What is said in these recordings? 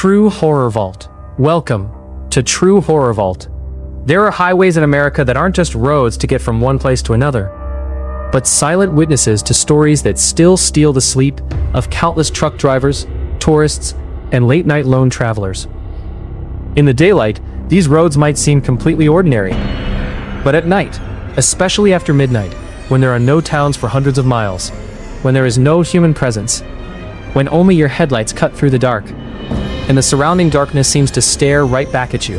True Horror Vault. Welcome to True Horror Vault. There are highways in America that aren't just roads to get from one place to another, but silent witnesses to stories that still steal the sleep of countless truck drivers, tourists, and late-night lone travelers. In the daylight, these roads might seem completely ordinary, but at night, especially after midnight, when there are no towns for hundreds of miles, when there is no human presence, when only your headlights cut through the dark, and the surrounding darkness seems to stare right back at you.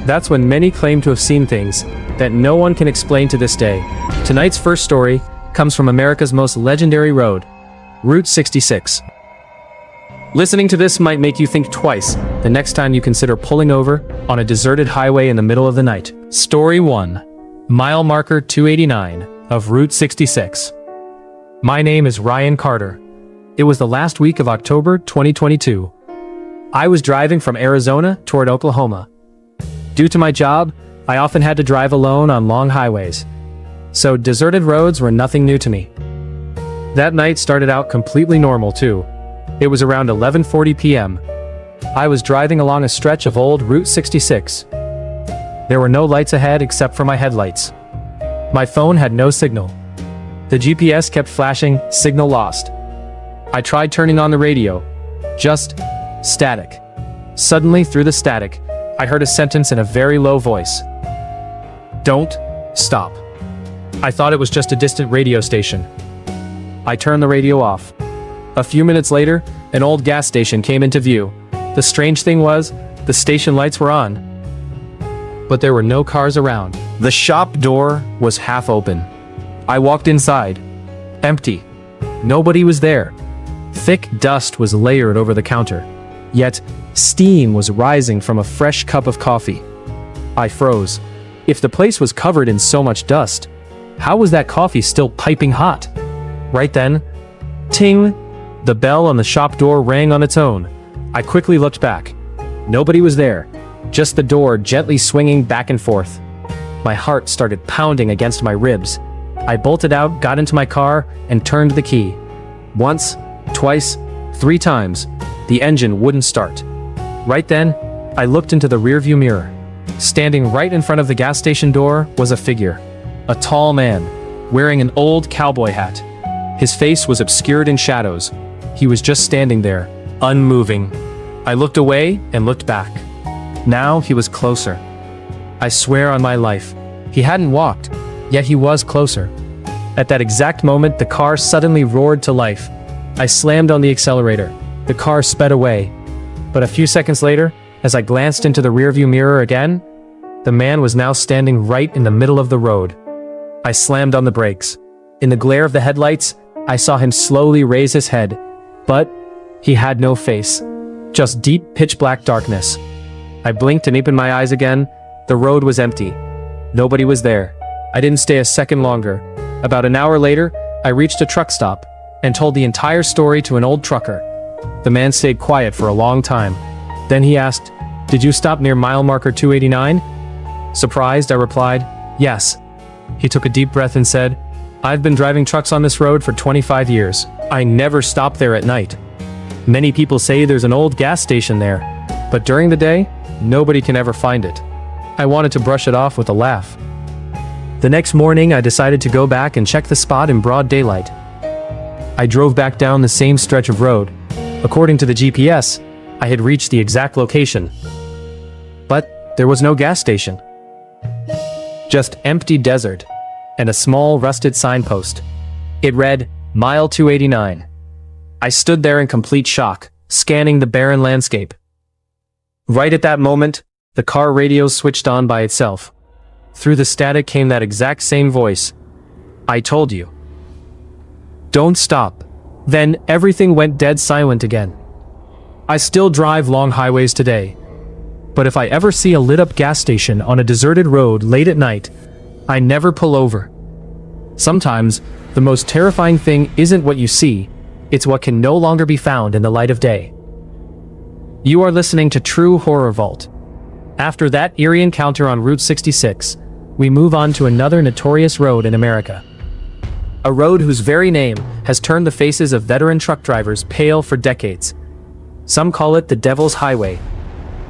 That's when many claim to have seen things that no one can explain to this day. Tonight's first story comes from America's most legendary road, Route 66. Listening to this might make you think twice the next time you consider pulling over on a deserted highway in the middle of the night. Story 1. Mile marker 289 of Route 66. My name is Ryan Carter. It was the last week of October 2022. I was driving from Arizona toward Oklahoma. Due to my job, I often had to drive alone on long highways, so deserted roads were nothing new to me. That night started out completely normal too. It was around 11:40 p.m. I was driving along a stretch of old Route 66. There were no lights ahead except for my headlights. My phone had no signal. The GPS kept flashing, signal lost. I tried turning on the radio. Just static. Suddenly, through the static, I heard a sentence in a very low voice. "Don't stop." I thought it was just a distant radio station. I turned the radio off. A few minutes later, an old gas station came into view. The strange thing was, the station lights were on, but there were no cars around. The shop door was half open. I walked inside. Empty. Nobody was there. Thick dust was layered over the counter, yet steam was rising from a fresh cup of coffee. I froze. If the place was covered in so much dust, how was that coffee still piping hot? Right then, ting! The bell on the shop door rang on its own. I quickly looked back. Nobody was there, just the door gently swinging back and forth. My heart started pounding against my ribs. I bolted out, got into my car, and turned the key. Once, twice, 3 times, the engine wouldn't start. Right then, I looked into the rearview mirror. Standing right in front of the gas station door was a figure. A tall man, wearing an old cowboy hat. His face was obscured in shadows. He was just standing there, unmoving. I looked away and looked back. Now he was closer. I swear on my life, he hadn't walked, yet he was closer. At that exact moment, the car suddenly roared to life. I slammed on the accelerator. The car sped away. But a few seconds later, as I glanced into the rearview mirror again, the man was now standing right in the middle of the road. I slammed on the brakes. In the glare of the headlights, I saw him slowly raise his head, but he had no face, just deep pitch-black darkness. I blinked and opened my eyes again. The road was empty. Nobody was there. I didn't stay a second longer. About an hour later, I reached a truck stop and told the entire story to an old trucker. The man stayed quiet for a long time. Then he asked, "Did you stop near mile marker 289? Surprised, I replied, "Yes." He took a deep breath and said, "I've been driving trucks on this road for 25 years. I never stop there at night. Many people say there's an old gas station there, but during the day, nobody can ever find it." I wanted to brush it off with a laugh. The next morning, I decided to go back and check the spot in broad daylight. I drove back down the same stretch of road. According to the GPS, I had reached the exact location. But there was no gas station. Just empty desert and a small rusted signpost. It read, "Mile 289. I stood there in complete shock, scanning the barren landscape. Right at that moment, the car radio switched on by itself. Through the static came that exact same voice. "I told you. Don't stop." Then everything went dead silent again. I still drive long highways today, but if I ever see a lit-up gas station on a deserted road late at night, I never pull over. Sometimes, the most terrifying thing isn't what you see, it's what can no longer be found in the light of day. You are listening to True Horror Vault. After that eerie encounter on Route 66, we move on to another notorious road in America. A road whose very name has turned the faces of veteran truck drivers pale for decades. Some call it the Devil's Highway,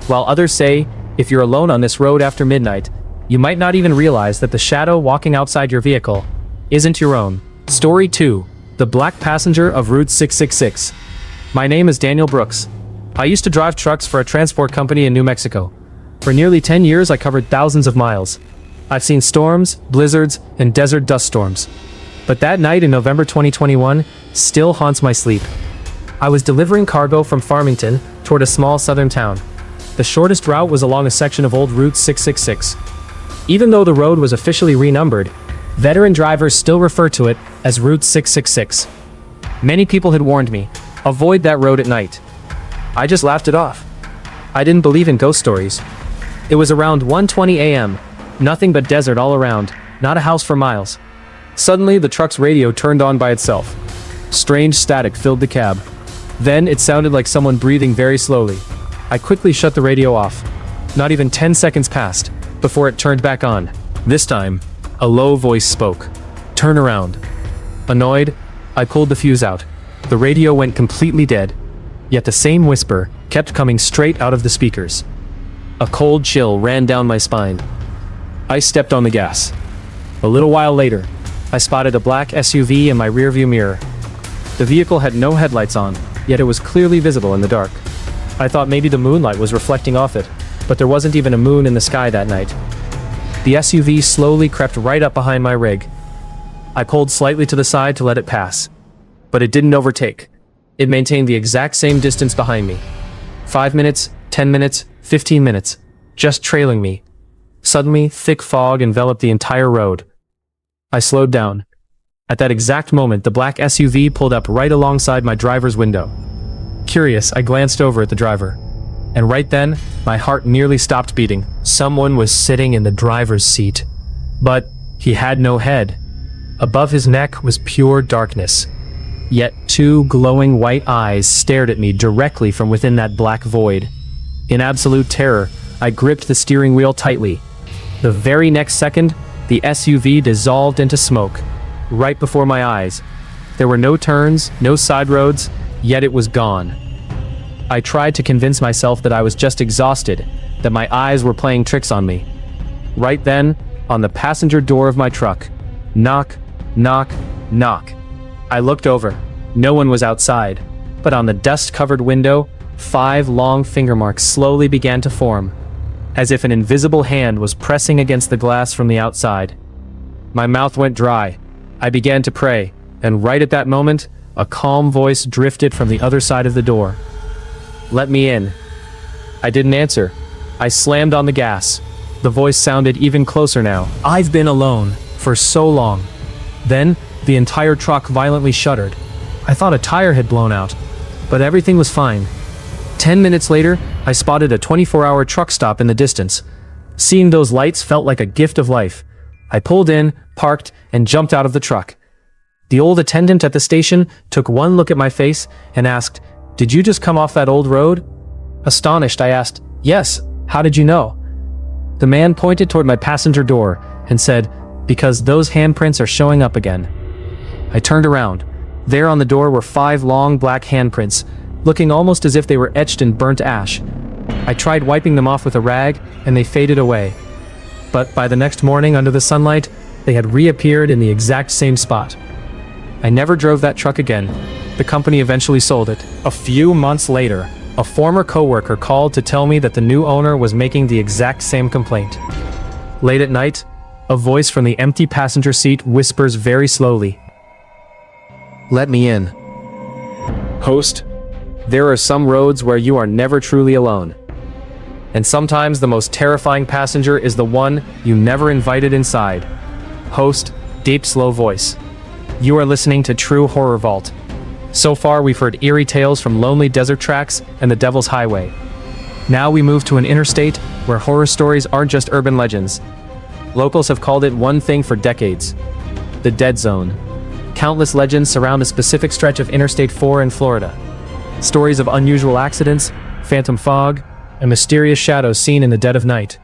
while others say, if you're alone on this road after midnight, you might not even realize that the shadow walking outside your vehicle isn't your own. Story 2. The Black Passenger of Route 666. My name is Daniel Brooks. I used to drive trucks for a transport company in New Mexico. For nearly 10 years, I covered thousands of miles. I've seen storms, blizzards, and desert dust storms. But that night in November 2021 still haunts my sleep. I was delivering cargo from Farmington toward a small southern town. The shortest route was along a section of old Route 666. Even though the road was officially renumbered, veteran drivers still refer to it as Route 666. Many people had warned me, avoid that road at night. I just laughed it off. I didn't believe in ghost stories. It was around 1:20 a.m., nothing but desert all around, not a house for miles. Suddenly, the truck's radio turned on by itself. Strange static filled the cab. Then, it sounded like someone breathing very slowly. I quickly shut the radio off. Not even 10 seconds passed before it turned back on. This time, a low voice spoke. Turn around. Annoyed, I pulled the fuse out. The radio went completely dead, yet the same whisper kept coming straight out of the speakers. A cold chill ran down my spine. I stepped on the gas. A little while later, I spotted a black SUV in my rearview mirror. The vehicle had no headlights on, yet it was clearly visible in the dark. I thought maybe the moonlight was reflecting off it, but there wasn't even a moon in the sky that night. The SUV slowly crept right up behind my rig. I pulled slightly to the side to let it pass, but it didn't overtake. It maintained the exact same distance behind me. 5 minutes, 10 minutes, 15 minutes, just trailing me. Suddenly, thick fog enveloped the entire road. I slowed down. At that exact moment, the black SUV pulled up right alongside my driver's window. Curious, I glanced over at the driver. And right then, my heart nearly stopped beating. Someone was sitting in the driver's seat. But he had no head. Above his neck was pure darkness. Yet 2 glowing white eyes stared at me directly from within that black void. In absolute terror, I gripped the steering wheel tightly. The very next second, the SUV dissolved into smoke, right before my eyes. There were no turns, no side roads, yet it was gone. I tried to convince myself that I was just exhausted, that my eyes were playing tricks on me. Right then, on the passenger door of my truck, knock, knock, knock. I looked over. No one was outside, but on the dust-covered window, 5 long finger marks slowly began to form, as if an invisible hand was pressing against the glass from the outside. My mouth went dry. I began to pray, and right at that moment, a calm voice drifted from the other side of the door. Let me in. I didn't answer. I slammed on the gas. The voice sounded even closer now. I've been alone for so long. Then, the entire truck violently shuddered. I thought a tire had blown out, but everything was fine. 10 minutes later, I spotted a 24-hour truck stop in the distance. Seeing those lights felt like a gift of life. I pulled in, parked, and jumped out of the truck. The old attendant at the station took one look at my face and asked, "Did you just come off that old road?" Astonished, I asked, "Yes, how did you know?" The man pointed toward my passenger door and said, "Because those handprints are showing up again." I turned around. There on the door were 5 long black handprints, looking almost as if they were etched in burnt ash. I tried wiping them off with a rag, and they faded away. But by the next morning, under the sunlight, they had reappeared in the exact same spot. I never drove that truck again. The company eventually sold it. A few months later, a former coworker called to tell me that the new owner was making the exact same complaint. Late at night, a voice from the empty passenger seat whispers very slowly, "Let me in." Host, there are some roads where you are never truly alone. And sometimes the most terrifying passenger is the one you never invited inside. Host, deep, slow voice. You are listening to True Horror Vault. So far, we've heard eerie tales from lonely desert tracks and the Devil's Highway. Now we move to an interstate where horror stories aren't just urban legends. Locals have called it one thing for decades: the Dead Zone. Countless legends surround a specific stretch of Interstate 4 in Florida. Stories of unusual accidents, phantom fog, and mysterious shadows seen in the dead of night.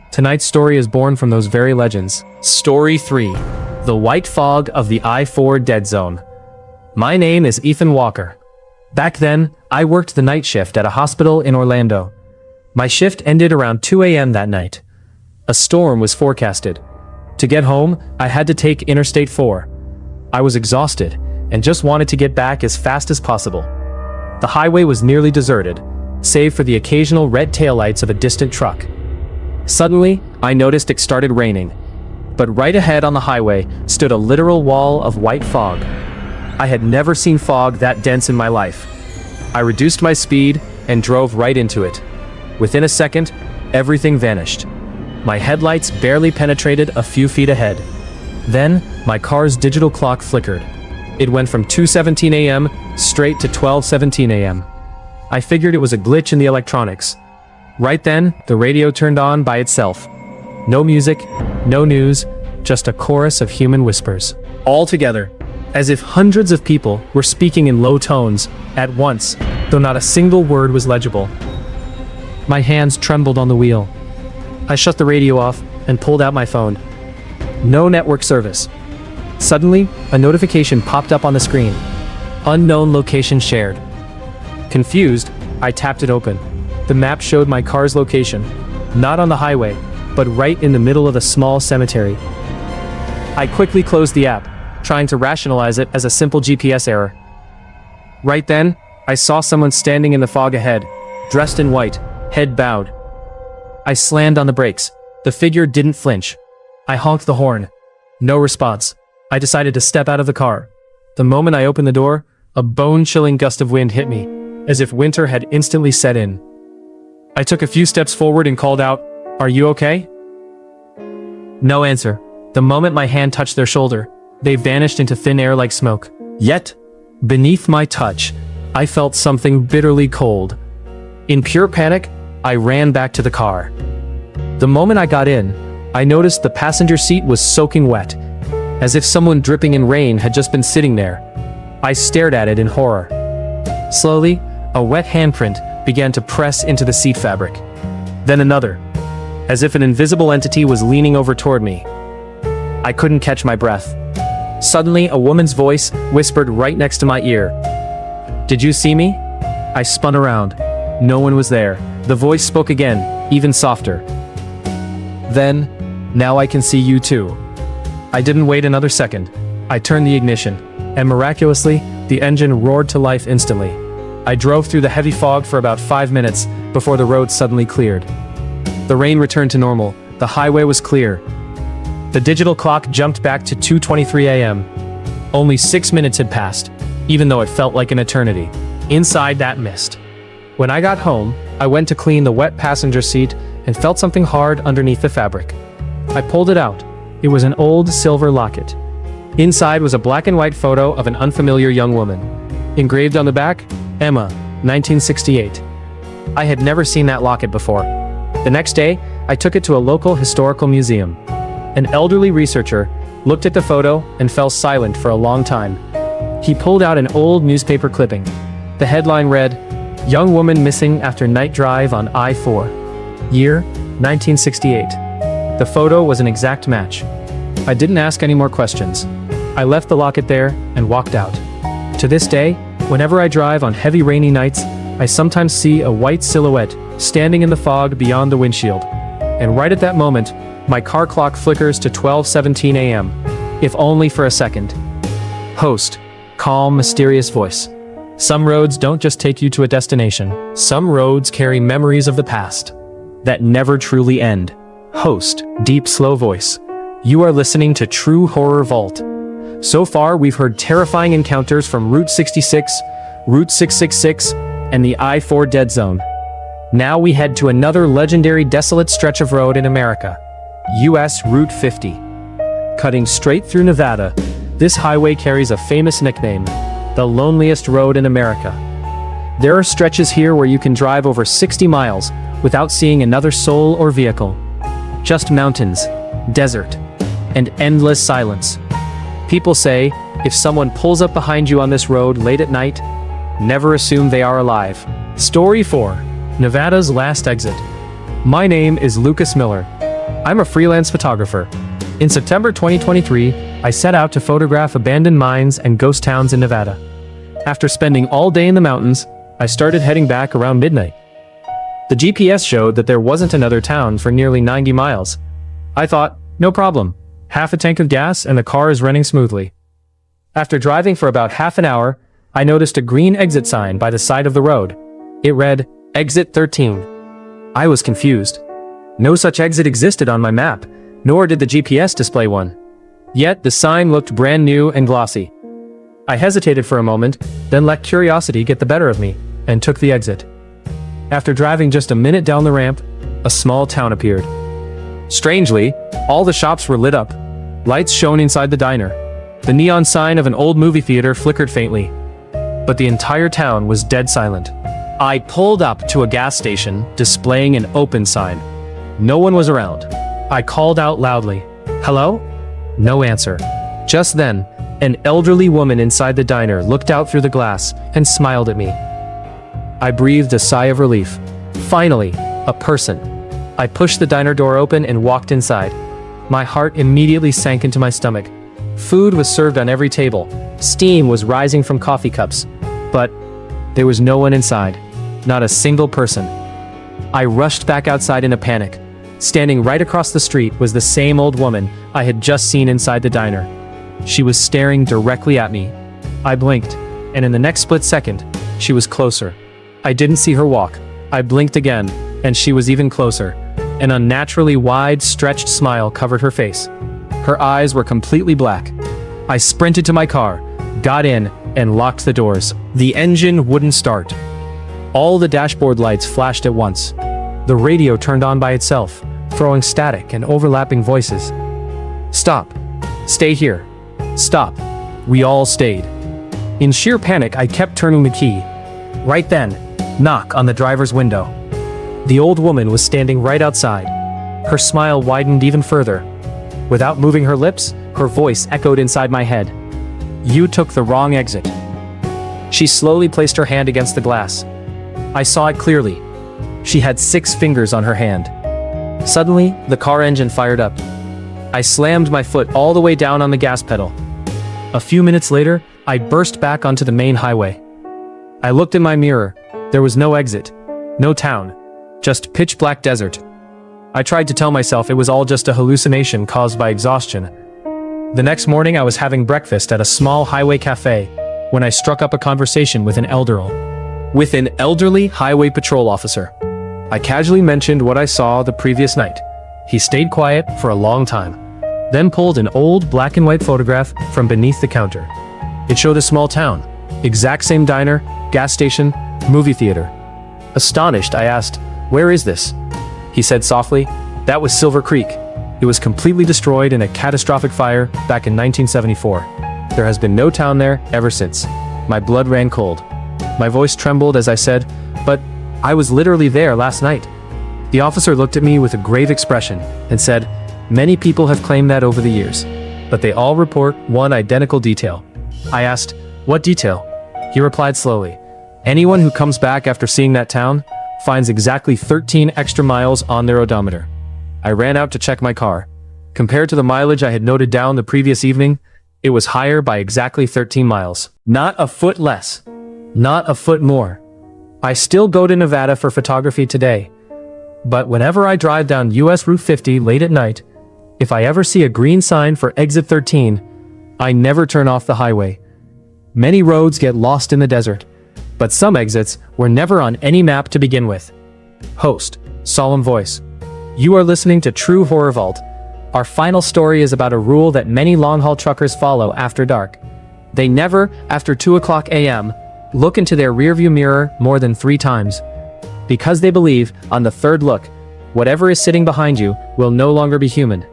Tonight's story is born from those very legends. Story 3. The White Fog of the I-4 Dead Zone. My name is Ethan Walker. Back then, I worked the night shift at a hospital in Orlando. My shift ended around 2 a.m. that night. A storm was forecasted. To get home, I had to take Interstate 4. I was exhausted and just wanted to get back as fast as possible. The highway was nearly deserted, save for the occasional red taillights of a distant truck. Suddenly, I noticed it started raining. But right ahead on the highway stood a literal wall of white fog. I had never seen fog that dense in my life. I reduced my speed and drove right into it. Within a second, everything vanished. My headlights barely penetrated a few feet ahead. Then, my car's digital clock flickered. It went from 2:17 a.m. straight to 12:17 a.m. I figured it was a glitch in the electronics. Right then, the radio turned on by itself. No music, no news, just a chorus of human whispers. All together, as if hundreds of people were speaking in low tones at once, though not a single word was legible. My hands trembled on the wheel. I shut the radio off and pulled out my phone. No network service. Suddenly, a notification popped up on the screen. Unknown location shared. Confused, I tapped it open. The map showed my car's location, not on the highway, but right in the middle of a small cemetery. I quickly closed the app, trying to rationalize it as a simple GPS error. Right then, I saw someone standing in the fog ahead, dressed in white, head bowed. I slammed on the brakes. The figure didn't flinch. I honked the horn. No response. I decided to step out of the car. The moment I opened the door, a bone-chilling gust of wind hit me, as if winter had instantly set in. I took a few steps forward and called out, "Are you okay?" No answer. The moment my hand touched their shoulder, they vanished into thin air like smoke. Yet, beneath my touch, I felt something bitterly cold. In pure panic, I ran back to the car. The moment I got in, I noticed the passenger seat was soaking wet, as if someone dripping in rain had just been sitting there. I stared at it in horror. Slowly, a wet handprint began to press into the seat fabric. Then another, as if an invisible entity was leaning over toward me. I couldn't catch my breath. Suddenly, a woman's voice whispered right next to my ear. "Did you see me?" I spun around. No one was there. The voice spoke again, even softer. "Then, now I can see you too." I didn't wait another second. I turned the ignition, and miraculously, the engine roared to life instantly. I drove through the heavy fog for about 5 minutes before the road suddenly cleared. The rain returned to normal. The highway was clear. The digital clock jumped back to 2:23 a.m. Only 6 minutes had passed, even though it felt like an eternity. Inside that mist. When I got home, I went to clean the wet passenger seat and felt something hard underneath the fabric. I pulled it out. It was an old silver locket. Inside was a black and white photo of an unfamiliar young woman. Engraved on the back, Emma, 1968. I had never seen that locket before. The next day, I took it to a local historical museum. An elderly researcher looked at the photo and fell silent for a long time. He pulled out an old newspaper clipping. The headline read, "Young woman missing after night drive on I-4. Year, 1968. The photo was an exact match. I didn't ask any more questions. I left the locket there and walked out. To this day, whenever I drive on heavy rainy nights, I sometimes see a white silhouette standing in the fog beyond the windshield. And right at that moment, my car clock flickers to 12:17 a.m., if only for a second. Host, calm, mysterious voice. Some roads don't just take you to a destination. Some roads carry memories of the past that never truly end. Host, deep, slow voice. You are listening to True Horror Vault. So far, we've heard terrifying encounters from Route 66, Route 666, and the I-4 Dead Zone. Now we head to another legendary desolate stretch of road in America, U.S. Route 50. Cutting straight through Nevada, this highway carries a famous nickname, the loneliest road in America. There are stretches here where you can drive over 60 miles without seeing another soul or vehicle. Just mountains, desert, and endless silence. People say, if someone pulls up behind you on this road late at night, never assume they are alive. Story 4. Nevada's Last Exit. My name is Lucas Miller. I'm a freelance photographer. In September 2023, I set out to photograph abandoned mines and ghost towns in Nevada. After spending all day in the mountains, I started heading back around midnight. The GPS showed that there wasn't another town for nearly 90 miles. I thought, no problem. Half a tank of gas and the car is running smoothly. After driving for about half an hour, I noticed a green exit sign by the side of the road. It read, Exit 13. I was confused. No such exit existed on my map, nor did the GPS display one. Yet the sign looked brand new and glossy. I hesitated for a moment, then let curiosity get the better of me, and took the exit. After driving just a minute down the ramp, a small town appeared. Strangely, all the shops were lit up. Lights shone inside the diner. The neon sign of an old movie theater flickered faintly. But the entire town was dead silent. I pulled up to a gas station displaying an open sign. No one was around. I called out loudly, "Hello?" No answer. Just then, an elderly woman inside the diner looked out through the glass and smiled at me. I breathed a sigh of relief. Finally, a person. I pushed the diner door open and walked inside. My heart immediately sank into my stomach. Food was served on every table. Steam was rising from coffee cups. But there was no one inside. Not a single person. I rushed back outside in a panic. Standing right across the street was the same old woman I had just seen inside the diner. She was staring directly at me. I blinked, and in the next split second, she was closer. I didn't see her walk. I blinked again, and she was even closer. An unnaturally wide, stretched smile covered her face. Her eyes were completely black. I sprinted to my car, got in, and locked the doors. The engine wouldn't start. All the dashboard lights flashed at once. The radio turned on by itself, throwing static and overlapping voices. Stop. Stay here. Stop. We all stayed. In sheer panic, I kept turning the key. Right then, knock on the driver's window. The old woman was standing right outside. Her smile widened even further. Without moving her lips, her voice echoed inside my head. You took the wrong exit. She slowly placed her hand against the glass. I saw it clearly. She had 6 fingers on her hand. Suddenly, the car engine fired up. I slammed my foot all the way down on the gas pedal. A few minutes later, I burst back onto the main highway. I looked in my mirror. There was no exit, no town, just pitch black desert. I tried to tell myself it was all just a hallucination caused by exhaustion. The next morning, I was having breakfast at a small highway cafe when I struck up a conversation with an elderly highway patrol officer. I casually mentioned what I saw the previous night. He stayed quiet for a long time, then pulled an old black and white photograph from beneath the counter. It showed a small town, exact same diner, gas station, movie theater. Astonished, I asked, "Where is this?" He said softly, "That was Silver Creek. It was completely destroyed in a catastrophic fire back in 1974. There has been no town there ever since." My blood ran cold. My voice trembled as I said, "But I was literally there last night." The officer looked at me with a grave expression and said, "Many people have claimed that over the years, but they all report one identical detail." I asked, "What detail?" He replied slowly, "Anyone who comes back after seeing that town finds exactly 13 extra miles on their odometer." I ran out to check my car. Compared to the mileage I had noted down the previous evening, it was higher by exactly 13 miles. Not a foot less. Not a foot more. I still go to Nevada for photography today. But whenever I drive down US Route 50 late at night, if I ever see a green sign for exit 13, I never turn off the highway. Many roads get lost in the desert, but some exits were never on any map to begin with. Host, solemn voice. You are listening to True Horror Vault. Our final story is about a rule that many long-haul truckers follow after dark. They never, after 2 a.m., look into their rearview mirror more than 3 times. Because they believe, on the 3rd look, whatever is sitting behind you will no longer be human.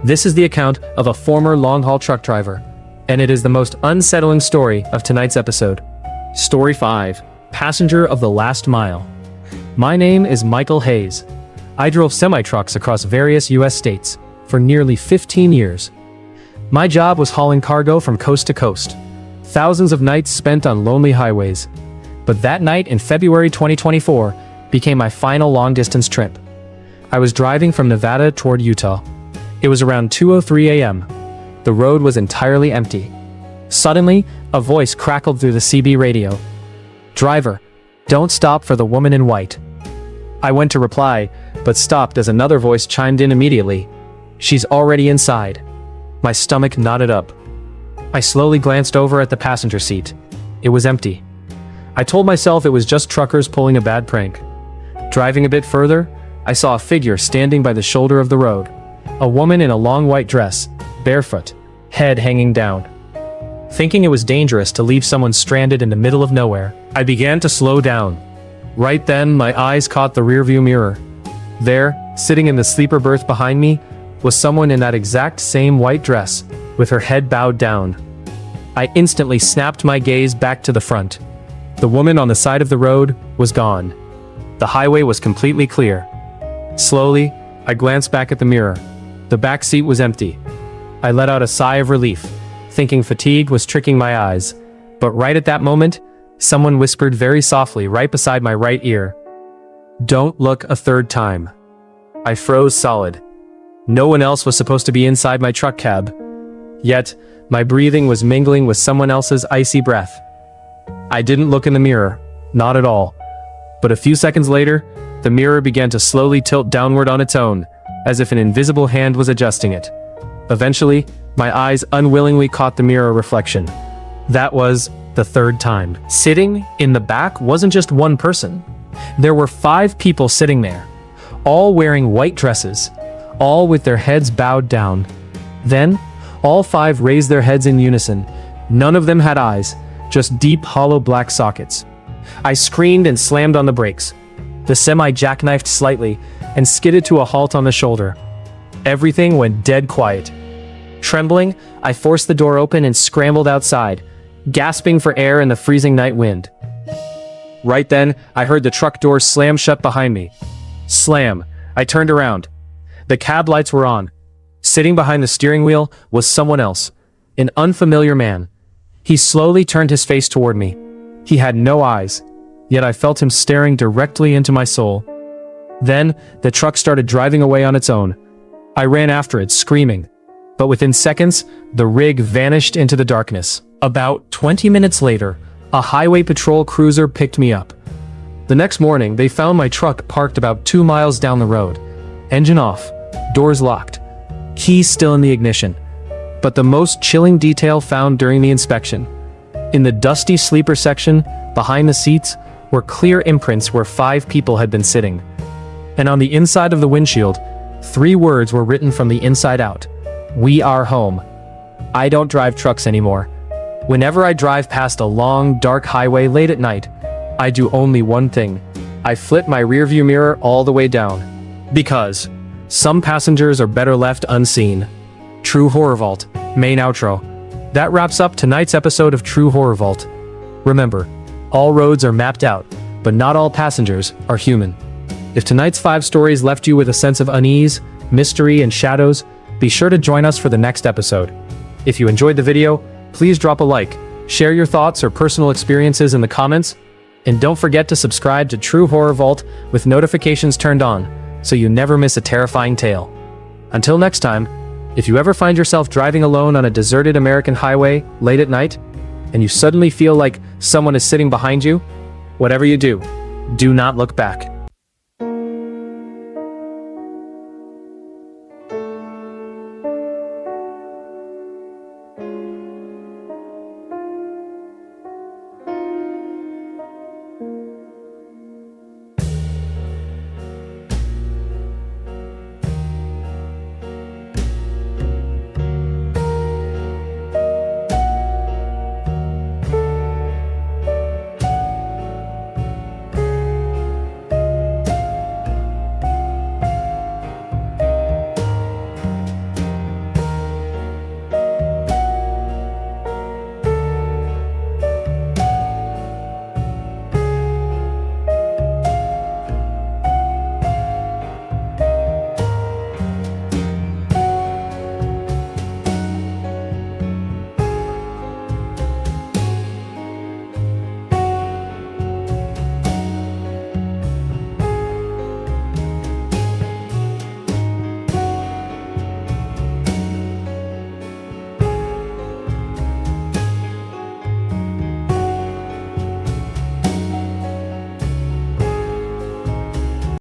This is the account of a former long-haul truck driver, and it is the most unsettling story of tonight's episode. Story 5, Passenger of the Last Mile. My name is Michael Hayes. I drove semi-trucks across various US states for nearly 15 years. My job was hauling cargo from coast to coast. Thousands of nights spent on lonely highways. But that night in February 2024 became my final long-distance trip. I was driving from Nevada toward Utah. It was around 2:03 a.m. The road was entirely empty. Suddenly, a voice crackled through the CB radio. "Driver, don't stop for the woman in white." I went to reply, but stopped as another voice chimed in immediately. "She's already inside." My stomach knotted up. I slowly glanced over at the passenger seat. It was empty. I told myself it was just truckers pulling a bad prank. Driving a bit further, I saw a figure standing by the shoulder of the road. A woman in a long white dress, barefoot, head hanging down. Thinking it was dangerous to leave someone stranded in the middle of nowhere, I began to slow down. Right then, my eyes caught the rearview mirror. There, sitting in the sleeper berth behind me, was someone in that exact same white dress, with her head bowed down. I instantly snapped my gaze back to the front. The woman on the side of the road was gone. The highway was completely clear. Slowly, I glanced back at the mirror. The back seat was empty. I let out a sigh of relief, thinking fatigue was tricking my eyes. But right at that moment, someone whispered very softly right beside my right ear, "Don't look a third time." I froze solid. No one else was supposed to be inside my truck cab. Yet, my breathing was mingling with someone else's icy breath. I didn't look in the mirror, not at all. But a few seconds later, the mirror began to slowly tilt downward on its own, as if an invisible hand was adjusting it. Eventually, my eyes unwillingly caught the mirror reflection. That was the third time. Sitting in the back wasn't just one person. There were 5 people sitting there, all wearing white dresses, all with their heads bowed down. Then, all 5 raised their heads in unison. None of them had eyes, just deep, hollow black sockets. I screamed and slammed on the brakes. The semi jackknifed slightly and skidded to a halt on the shoulder. Everything went dead quiet. Trembling, I forced the door open and scrambled outside, gasping for air in the freezing night wind. Right then, I heard the truck door slam shut behind me. Slam. I turned around. The cab lights were on. Sitting behind the steering wheel was someone else, an unfamiliar man. He slowly turned his face toward me. He had no eyes, yet I felt him staring directly into my soul. Then, the truck started driving away on its own. I ran after it, screaming. But within seconds, the rig vanished into the darkness. About 20 minutes later, a highway patrol cruiser picked me up. The next morning, they found my truck parked about 2 miles down the road. Engine off, doors locked, keys still in the ignition. But the most chilling detail found during the inspection. In the dusty sleeper section, behind the seats, were clear imprints where 5 people had been sitting. And on the inside of the windshield, 3 words were written from the inside out. "We are home." I don't drive trucks anymore. Whenever I drive past a long, dark highway late at night, I do only one thing. I flip my rearview mirror all the way down. Because some passengers are better left unseen. True Horror Vault, main outro. That wraps up tonight's episode of True Horror Vault. Remember, all roads are mapped out, but not all passengers are human. If tonight's 5 stories left you with a sense of unease, mystery, and shadows, be sure to join us for the next episode. If you enjoyed the video, please drop a like, share your thoughts or personal experiences in the comments, and don't forget to subscribe to True Horror Vault with notifications turned on, so you never miss a terrifying tale. Until next time, if you ever find yourself driving alone on a deserted American highway late at night, and you suddenly feel like someone is sitting behind you, whatever you do, do not look back.